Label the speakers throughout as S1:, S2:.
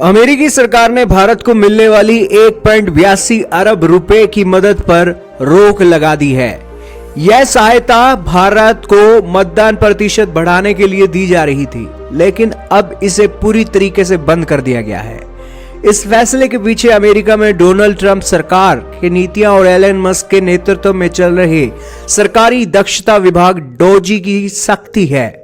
S1: अमेरिकी सरकार ने भारत को मिलने वाली 1.82 अरब रुपए की मदद पर रोक लगा दी है। यह सहायता भारत को मतदान प्रतिशत बढ़ाने के लिए दी जा रही थी, लेकिन अब इसे पूरी तरीके से बंद कर दिया गया है। इस फैसले के पीछे अमेरिका में डोनाल्ड ट्रंप सरकार की नीतियां और एलन मस्क के नेतृत्व में चल रहे सरकारी दक्षता विभाग डोजी की सख्ती है।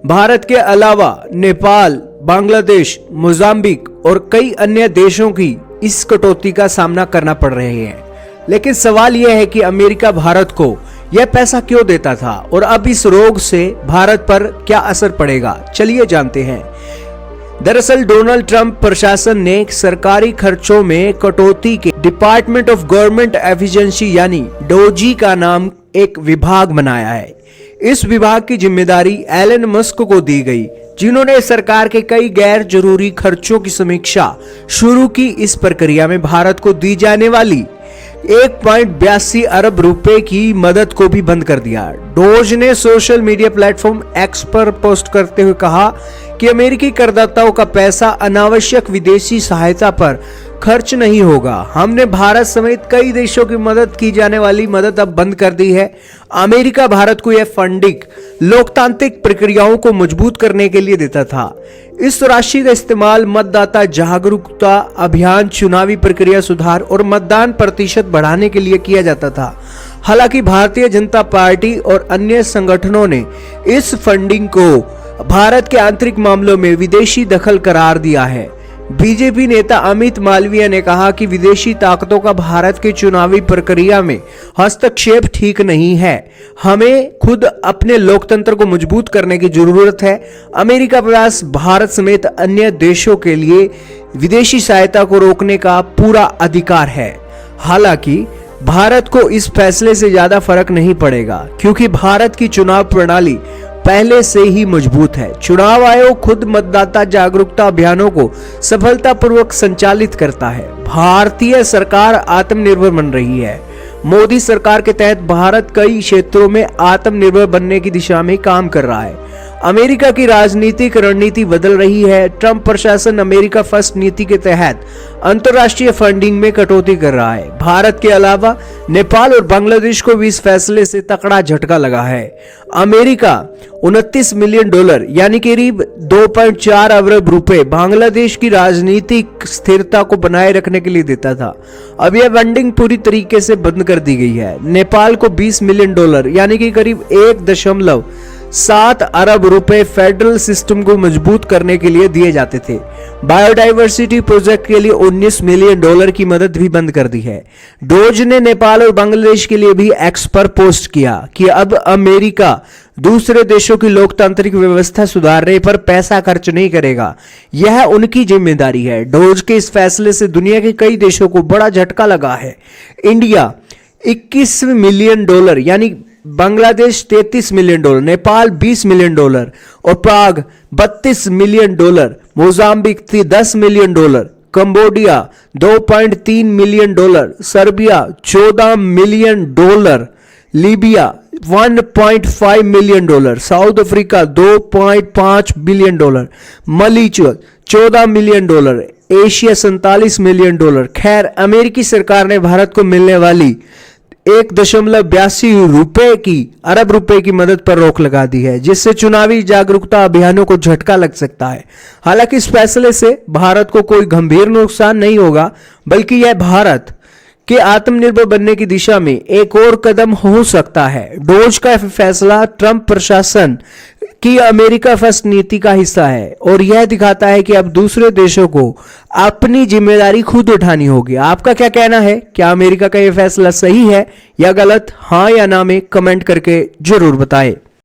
S1: भारत के अलावा नेपाल, बांग्लादेश, मोजाम्बिक और कई अन्य देशों की इस कटौती का सामना करना पड़ रहे हैं। लेकिन सवाल यह है कि अमेरिका भारत को यह पैसा क्यों देता था और अब इस रोग से भारत पर क्या असर पड़ेगा, चलिए जानते हैं। दरअसल डोनाल्ड ट्रंप प्रशासन ने सरकारी खर्चों में कटौती के डिपार्टमेंट ऑफ गवर्नमेंट एफिशिएंसी यानी डोजी का नाम एक विभाग बनाया है। इस विभाग की जिम्मेदारी एलन मस्क को दी गई, जिन्होंने सरकार के कई गैर जरूरी खर्चों की समीक्षा शुरू की। इस प्रक्रिया में भारत को दी जाने वाली 1.82 अरब रुपए की मदद को भी बंद कर दिया। डोज ने सोशल मीडिया प्लेटफॉर्म एक्स पर पोस्ट करते हुए कहा कि अमेरिकी करदाताओं का पैसा अनावश्यक विदेशी सहायता पर खर्च नहीं होगा। हमने भारत समेत कई देशों की मदद की जाने वाली मदद अब बंद कर दी है। अमेरिका भारत को यह फंडिंग लोकतांत्रिक प्रक्रियाओं को मजबूत करने के लिए देता था। इस राशि का इस्तेमाल मतदाता जागरूकता अभियान, चुनावी प्रक्रिया सुधार और मतदान प्रतिशत बढ़ाने के लिए किया जाता था। हालांकि भारतीय जनता पार्टी और अन्य संगठनों ने इस फंडिंग को भारत के आंतरिक मामलों में विदेशी दखल करार दिया है। बीजेपी नेता अमित मालवीय ने कहा कि विदेशी ताकतों का भारत की चुनावी प्रक्रिया में हस्तक्षेप ठीक नहीं है। हमें खुद अपने लोकतंत्र को मजबूत करने की जरूरत है। अमेरिका के पास भारत समेत अन्य देशों के लिए विदेशी सहायता को रोकने का पूरा अधिकार है। हालांकि भारत को इस फैसले से ज्यादा फर्क नहीं पड़ेगा, क्योंकि भारत की चुनाव प्रणाली पहले से ही मजबूत है। चुनाव आयोग खुद मतदाता जागरूकता अभियानों को सफलतापूर्वक संचालित करता है। भारतीय सरकार आत्मनिर्भर बन रही है। मोदी सरकार के तहत भारत कई क्षेत्रों में आत्मनिर्भर बनने की दिशा में काम कर रहा है। अमेरिका की राजनीतिक रणनीति बदल रही है। ट्रंप प्रशासन अमेरिका फर्स्ट नीति के तहत अंतर्राष्ट्रीय फंडिंग में कटौती कर रहा है। भारत के अलावा नेपाल और बांग्लादेश को भी इस फैसले से तगड़ा झटका लगा है। अमेरिका 29 मिलियन डॉलर यानी करीब 2.4 अरब रुपए बांग्लादेश की राजनीतिक स्थिरता को बनाए रखने के लिए देता था। अब यह फंडिंग पूरी तरीके से बंद कर दी गई है। नेपाल को 20 मिलियन डॉलर यानी कि करीब 1.7 अरब रुपए फेडरल सिस्टम को मजबूत करने के लिए दिए जाते थे। बायोडायवर्सिटी प्रोजेक्ट के लिए 19 मिलियन डॉलर की मदद भी बंद कर दी है। डोज ने नेपाल और बांग्लादेश के लिए भी एक्स पर पोस्ट किया कि अब अमेरिका दूसरे देशों की लोकतांत्रिक व्यवस्था सुधारने पर पैसा खर्च नहीं करेगा। यह उनकी जिम्मेदारी है। डोज के इस फैसले से दुनिया के कई देशों को बड़ा झटका लगा है। इंडिया 21 मिलियन डॉलर यानी Bangladesh 33 million dollar, Nepal 20 million dollar और प्राग 32 million dollar, Mozambique 10 million dollar, Cambodia 2.3 million dollar, Serbia 14 million dollar, Libya 1.5 million dollar, south Africa 2.5 billion dollar, मली 14 million dollar, Asia 47 million dollar. खैर, अमेरिकी सरकार ने भारत को मिलने वाली 1.82 अरब रुपए की मदद पर रोक लगा दी है, जिससे चुनावी जागरूकता अभियानों को झटका लग सकता है। हालांकि इस फैसले से भारत को कोई गंभीर नुकसान नहीं होगा, बल्कि यह भारत के आत्मनिर्भर बनने की दिशा में एक और कदम हो सकता है। डोज का फैसला ट्रंप प्रशासन की अमेरिका फर्स्ट नीति का हिस्सा है और यह दिखाता है कि अब दूसरे देशों को अपनी जिम्मेदारी खुद उठानी होगी। आपका क्या कहना है? क्या अमेरिका का यह फैसला सही है या गलत? हाँ या ना में कमेंट करके जरूर बताएं।